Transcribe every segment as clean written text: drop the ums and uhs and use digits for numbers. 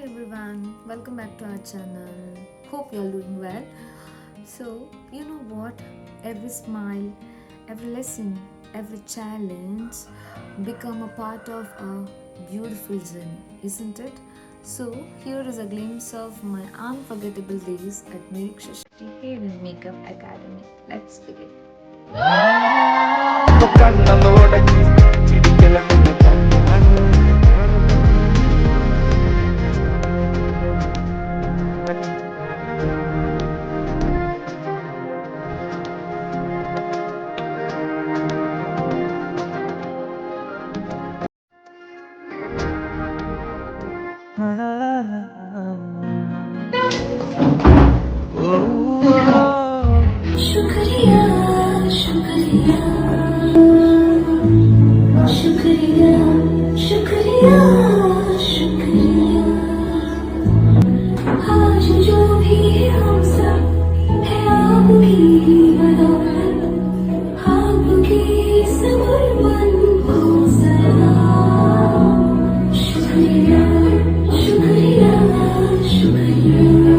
everyone, welcome back to our channel. Hope you're doing well. So, you know what? Every smile, every lesson, every challenge become a part of a beautiful journey, isn't it? So, here is a glimpse of my unforgettable days at Niriksha Hair and Makeup Academy. Let's begin. शुक्रिया शुक्रिया शुक्रिया शुक्रिया शुक्रिया आज जो भी हम सब है आपकी बदौलत आपकी सबर मन को सलाम शुक्रिया शुक्रिया शुक्रिया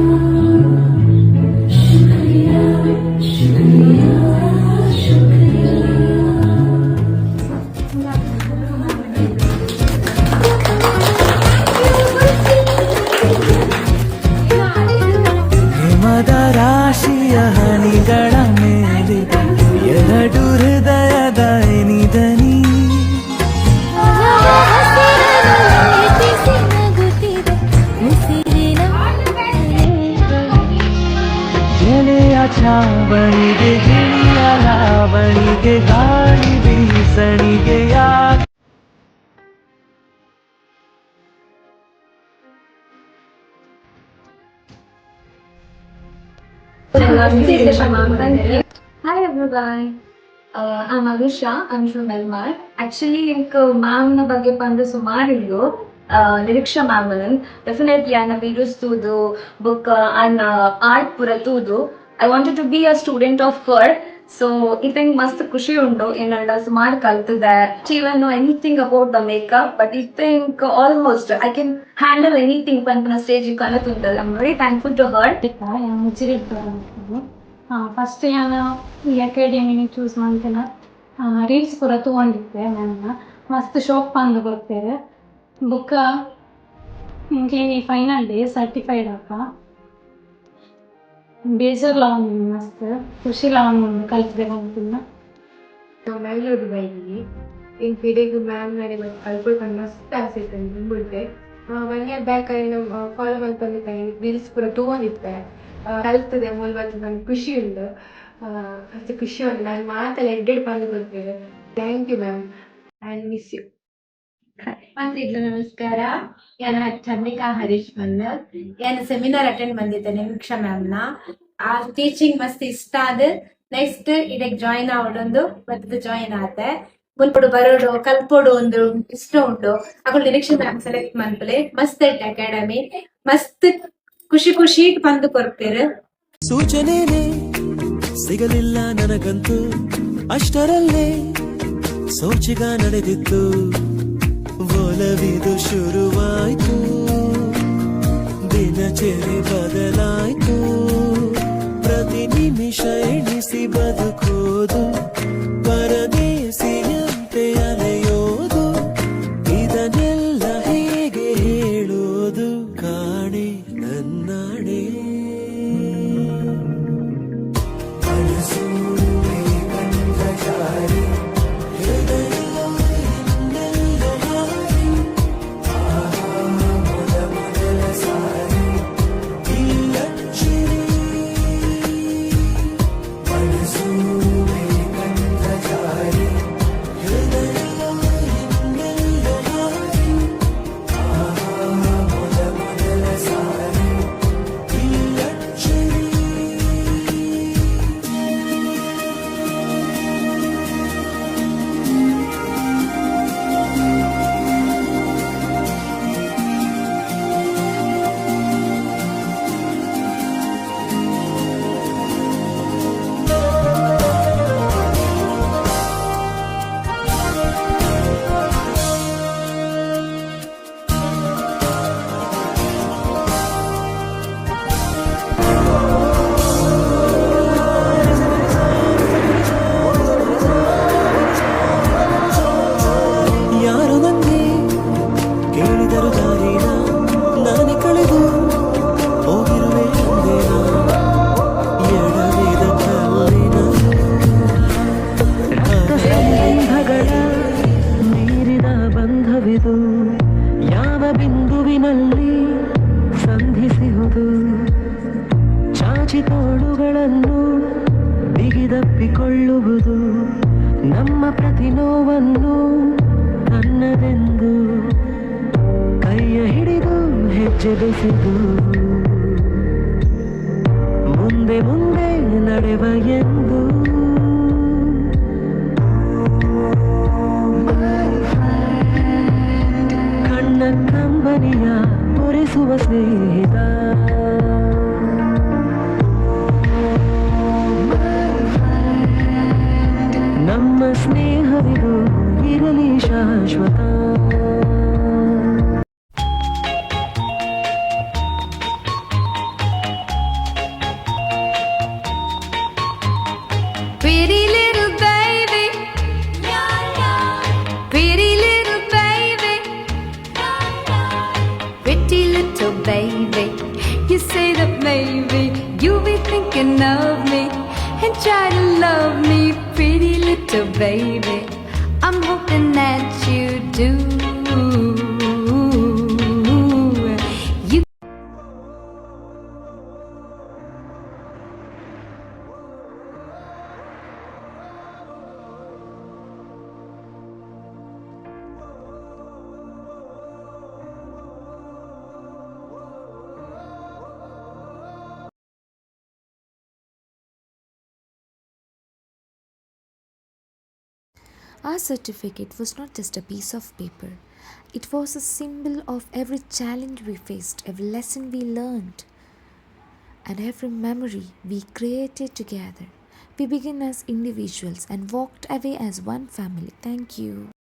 ಹಿಮದ ರಾಶಿಯ ಹನಿಗಳ ಮೇಲೆ ಎರಡು ಹೃದಯದ ಎನಿದನಿ ಎಲೆಯ ಛಾವಣಿಗೆ ಗಿಳಿಯ ಲಾವಣಿಗೆ ಗಾಳಿ ಬೀಸಣಿಗೆ Hi everyone. I'm Avisha. I'm from Melmar. Actually, ma'am ನ ಬಗ್ಗೆ ಬಂದು ಸುಮಾರು ಇದ್ದು ನಿರೀಕ್ಷಾ ಮ್ಯಾಮ್ ಡೆಫಿನೆಟ್ಲಿ ಆಯ್ನ ವೀಡಿಯೋಸ್ ತೂದು ಬುಕ್ ಆಯ್ನ ಆರ್ಟ್ ಪೂರ ತೂದು I wanted to be a student of her. So ಇದಂಗೆ ಮಸ್ತ್ ಖುಷಿ ಉಂಟು ಏನಂಡ ಸುಮಾರು ಕಲ್ತಿದ್ದೆ even know anything about the makeup but I think almost I can handle anything ಪಂಪಿನ ಸ್ಟೇಜ್ ಕಲಿತುಂಟು. I am very thankful to her. First ನಾನು ಈ ಅಕಾಡೆಮಿನಿ ಚೂಸ್ ಮಾಡ್ತೇನೆ. ರೀಲ್ಸ್ ಪೂರ ತೊಗೊಂಡಿದ್ದೆ ನನ್ನ ಮಸ್ತ್ ಶೋಕ್ ಬಂದು ಬರ್ತೇವೆ ಬುಕ್ಕ ನಿಮಗೆ ಫೈನಲ್ ಡೇ ಸರ್ಟಿಫೈಡ್ ಅಪ್ಪ ಬೇಜಾರ್ ಲಾವನ್ ಮಸ್ತ್ ಖುಷಿ ಲಾವನ್ ಕಲಿಸ್ಬೇಕಂತಿಲ್ಲ. ಮಂಗಳೂರು ಬೈಲಿ ಇಂಕ್ ಪಿಡೆಗ್ ಮ್ಯಾಮ್ ನಡೆ ಮತ್ತೆ ಕಲ್ಕೊಳ್ಕೊಂಡು ಮಸ್ತ್ ಆಸೆ ಇತ್ತು ಮುಂಬಿಡ್ತೆ. 1 year ಬ್ಯಾಕ್ ನಾನು ಫಾಲೋ ಮಾಡ್ಕೊಂಡಿದ್ದೆ ರೀಲ್ಸ್ ಪೂರ ತೊಗೊಂಡಿದ್ದೆ ಕಲ್ತದೆ ಮೂಲವತ್ತು ನಂಗೆ ಖುಷಿ ಉಂಟು. ಅಷ್ಟು ಖುಷಿ ಉಂಟು ನಾನು ಮಾತೆಲ್ಲ ಎಡ್ಡೆಡ್ ಬಂದು ಕೊಡ್ತೇವೆ. Thank you ma'am and miss you. ಮಂತ್ರಿಗಳು ನಮಸ್ಕಾರ. ನಾನು ಚಂದ್ರಿಕಾ ಹರೀಶ್ ಬಂದು ನಾನು ಸೆಮಿನಾರ್ ಅಟೆಂಡ್ ಬಂದಿದ್ದೆ ನಿರೀಕ್ಷಾ ಮ್ಯಾಮ್ನ. ಆ ಟೀಚಿಂಗ್ ಮಸ್ತ್ ಇಷ್ಟ ಆದ ನೆಕ್ಸ್ಟ್ ಇದಕ್ಕೆ ಜಾಯಿನ್ ಆವಡೊಂದು ಮತ್ತೆ ಜಾಯಿನ್ ಆದೆ ಮುನ್ಪಡು ಬರೋಡು ಕಲ್ಪೋಡು ಒಂದು ಇಷ್ಟ ಉಂಟು. ಅಗಳು ನಿರೀಕ್ಷಾ ಮ್ಯಾಮ್ ಸೆಲೆಕ್ಟ್ ಮಾಡ್ಪಲೆ ಮಸ್ತ್ ಐತೆ ಅಕಾಡೆಮಿ ಮಸ್ತ್ ಖುಷಿ ಖುಷಿ ಬಂದು ಕೊಡ್ತೀರ. ಸೂಚನೆನೇ ಸಿಗಲಿಲ್ಲ ನನಗಂತೂ ಅಷ್ಟರಲ್ಲೇ ಸೋಚಿಗ ನಡೆದಿತ್ತು ಒಲವಿದು ಶುರುವಾಯ್ತು ದಿನಚರಿ ಬದಲಾಯ್ತು ಪ್ರತಿ ನಿಮಿಷ ಎಣಿಸಿ ಬದುಕೋದು ಪರದೇಸಿಯಂತೆ ಅಲೆಯೋದು ಇದನ್ನೆಲ್ಲ ಹೇಗೆ ಹೇಳೋದು ಕಾಣೆ ನನ್ನಾಣೆ ಈ ನೋವಿನಲ್ಲಿ ಸಂಧಿಸುವುದು ಚಾಚಿ ತೋಳುಗಳನ್ನು ಬಿಗಿದಪ್ಪಿಕೊಳ್ಳುವುದು ನಮ್ಮ ಪ್ರತಿ ನೋವನ್ನು ತನ್ನದೆಂದು ಕೈಯ ಹಿಡಿದು ಹೆಜ್ಜೆ ಬೆಸೆದು ಮುಂದೆ ಮುಂದೆ ನಡೆವ ಎಂದು ಕಣ್ಣ ಕಂಬನಿಯ ಒರೆಸುವ ಸ್ನೇಹಿತ ನಮ್ಮ ಸ್ನೇಹವಿದು ಇರಲಿ ಶಾಶ್ವತ. Pretty little baby, pretty little baby, pretty little baby. You say that maybe you'll be thinking of me and try to love me, pretty little baby. I'm hoping that you do. You Our certificate was not just a piece of paper, it was a symbol of every challenge we faced, every lesson we learned, and every memory we created together. We began as individuals and walked away as one family. Thank you.